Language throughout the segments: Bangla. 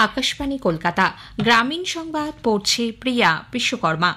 আকাশবাণী কলকাতা গ্রামীণ সংবাদ পড়ছে প্রিয়া বিশ্বকর্মা।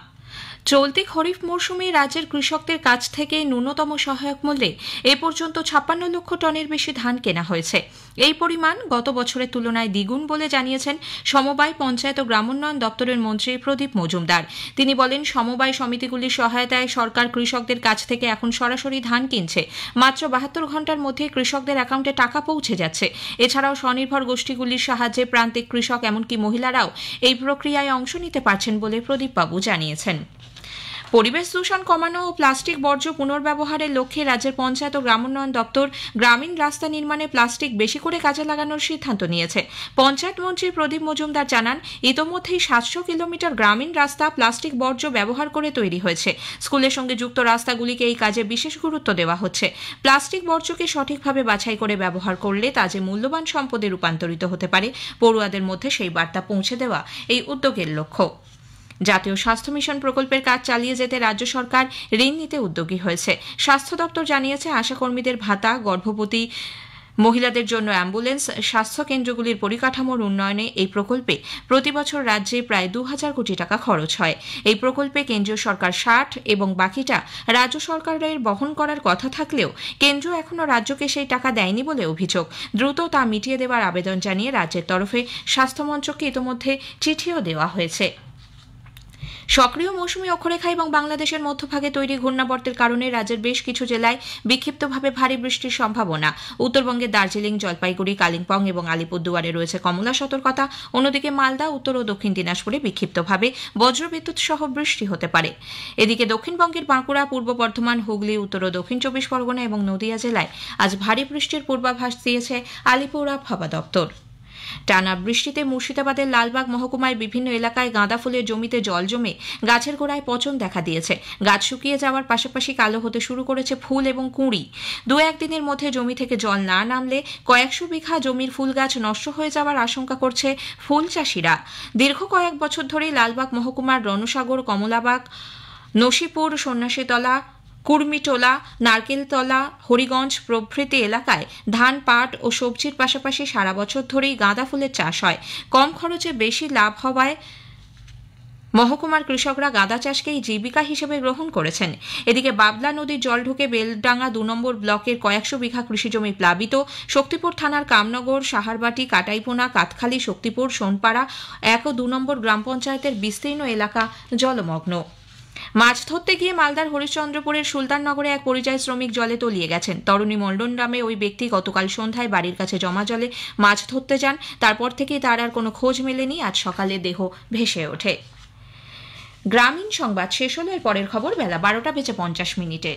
চলতি খরিফ মৌসুমে রাজ্যের কৃষকদের কাছ থেকে ন্যূনতম সহায়ক মূল্যে এ পর্যন্ত ৫৬ লক্ষ টনের বেশি ধান কেনা হয়েছে। এই পরিমাণ গত বছরের তুলনায় দ্বিগুণ বলে জানিয়েছেন সমবায় পঞ্চায়েত ও গ্রামোন্নয়ন দপ্তরের মন্ত্রী প্রদীপ মজুমদার। তিনি বলেন, সমবায় সমিতিগুলির সহায়তায় সরকার কৃষকদের কাছ থেকে এখন সরাসরি ধান কিনছে। মাত্র ৭২ ঘণ্টার মধ্যে কৃষকদের অ্যাকাউন্টে টাকা পৌঁছে যাচ্ছে। এছাড়াও স্বনির্ভর গোষ্ঠীগুলির সাহায্যে প্রান্তিক কৃষক এমনকি মহিলারাও এই প্রক্রিয়ায় অংশ নিতে পারছেন বলে প্রদীপবাবু জানিয়েছেন। পরিবেশ দূষণ কমানো ও প্লাস্টিক বর্জ্য পুনর্ব্যবহারের লক্ষ্যে রাজ্যের পঞ্চায়েত ও গ্রামোন্নয়ন দপ্তর গ্রামীণ রাস্তা নির্মাণে প্লাস্টিক বেশি করে কাজে লাগানোর সিদ্ধান্ত নিয়েছে। পঞ্চায়েত মন্ত্রী প্রদীপ মজুমদার জানান, ইতোমধ্যেই ৭০০ কিলোমিটার গ্রামীণ রাস্তা প্লাস্টিক বর্জ্য ব্যবহার করে তৈরি হয়েছে। স্কুলের সঙ্গে যুক্ত রাস্তাগুলিকে এই কাজে বিশেষ গুরুত্ব দেওয়া হচ্ছে। প্লাস্টিক বর্জ্যকে সঠিকভাবে বাছাই করে ব্যবহার করলে তা যে মূল্যবান সম্পদে রূপান্তরিত হতে পারে, পড়ুয়াদের মধ্যে সেই বার্তা পৌঁছে দেওয়া এই উদ্যোগের লক্ষ্য। জাতীয় স্বাস্থ্য মিশন প্রকল্পের কাজ চালিয়ে যেতে রাজ্য সরকার ঋণ নিতে উদ্যোগী হয়েছে। স্বাস্থ্য দপ্তর জানিয়েছে, আশাকর্মীদের ভাতা, গর্ভবতী মহিলাদের জন্য অ্যাম্বুলেন্স, স্বাস্থ্য কেন্দ্রগুলির পরিকাঠামোর উন্নয়নে এই প্রকল্পে প্রতি বছর রাজ্যে প্রায় ২,০০০ কোটি টাকা খরচ হয়। এই প্রকল্পে কেন্দ্রীয় সরকার ৬০ এবং বাকিটা রাজ্য সরকারের বহন করার কথা থাকলেও কেন্দ্র এখনও রাজ্যকে সেই টাকা দেয়নি বলে অভিযোগ। দ্রুত তা মিটিয়ে দেওয়ার আবেদন জানিয়ে রাজ্যের তরফে স্বাস্থ্যমন্ত্রককে ইতোমধ্যে চিঠিও দেওয়া হয়েছে। সক্রিয় মৌসুমী অক্ষরেখা এবং বাংলাদেশের মধ্যভাগে তৈরি ঘূর্ণাবর্তের কারণে রাজ্যের বেশ কিছু জেলায় বিক্ষিপ্তভাবে ভারী বৃষ্টির সম্ভাবনা। উত্তরবঙ্গের দার্জিলিং, জলপাইগুড়ি, কালিম্পং এবং আলিপুরদুয়ারে রয়েছে কমলা সতর্কতা। অন্যদিকে মালদা, উত্তর ও দক্ষিণ দিনাজপুরে বিক্ষিপ্তভাবে বজ্রবিদ্যুৎ সহ বৃষ্টি হতে পারে। এদিকে দক্ষিণবঙ্গের বাঁকুড়া, পূর্ব বর্ধমান, হুগলি, উত্তর ও দক্ষিণ ২৪ পরগনা এবং নদিয়া জেলায় আজ ভারী বৃষ্টির পূর্বাভাস দিয়েছে আলিপুর আবহাওয়া দপ্তর। টানা বৃষ্টিতে মুর্শিদাবাদের লালবাগ মহকুমায় বিভিন্ন এলাকায় গাঁদা ফুলের জমিতে জল জমে গাছের গোড়ায় পচন দেখা দিয়েছে। গাছ শুকিয়ে যাওয়ার পাশাপাশি কালো হতে শুরু করেছে ফুল এবং কুঁড়ি। ২-১ দিনের মধ্যে জমি থেকে জল না নামলে কয়েকশো বিঘা জমির ফুল গাছ নষ্ট হয়ে যাওয়ার আশঙ্কা করছে ফুল চাষিরা। দীর্ঘ কয়েক বছর ধরেই লালবাগ মহকুমার রণসাগর, কমলাবাগ, নসিপুর, সন্ন্যাসীতলা, কুর্মিটোলা, নারকেলতলা, হরিগঞ্জ প্রভৃতি এলাকায় ধান, পাট ও সবজির পাশাপাশি সারা বছর ধরেই গাঁদা ফুলের চাষ হয়। কম খরচে বেশি লাভ হওয়ায় মহকুমার কৃষকরা গাঁদা চাষকেই জীবিকা হিসেবে গ্রহণ করেছেন। এদিকে বাবলা নদীর জল ঢুকে বেলডাঙ্গা ২ নম্বর ব্লকের কয়েকশো বিঘা কৃষিজমি প্লাবিত। শক্তিপুর থানার কামনগর, সাহারবাটি, কাটাইপোনা, কাতখালী, শক্তিপুর, সোনপাড়া ১ ও ২ নম্বর গ্রাম পঞ্চায়েতের বিস্তীর্ণ এলাকা জলমগ্ন। মাছ ধরতে গিয়ে মালদার হরিশ্চন্দ্রপুরের সুলতাননগরে এক পরিযায়ী শ্রমিক জলে তলিয়ে গেছেন। তরুণী মণ্ডল নামে ওই ব্যক্তি গতকাল সন্ধ্যায় বাড়ির কাছে জমা জলে মাছ ধরতে যান। তারপর থেকেই তার আর কোনো খোঁজ মেলেনি। আজ সকালে দেহ ভেসে ওঠে। গ্রামীণ সংবাদ শেষ হলো। এর পরের খবর বেলা ১২টা বেজে ৫০ মিনিটে।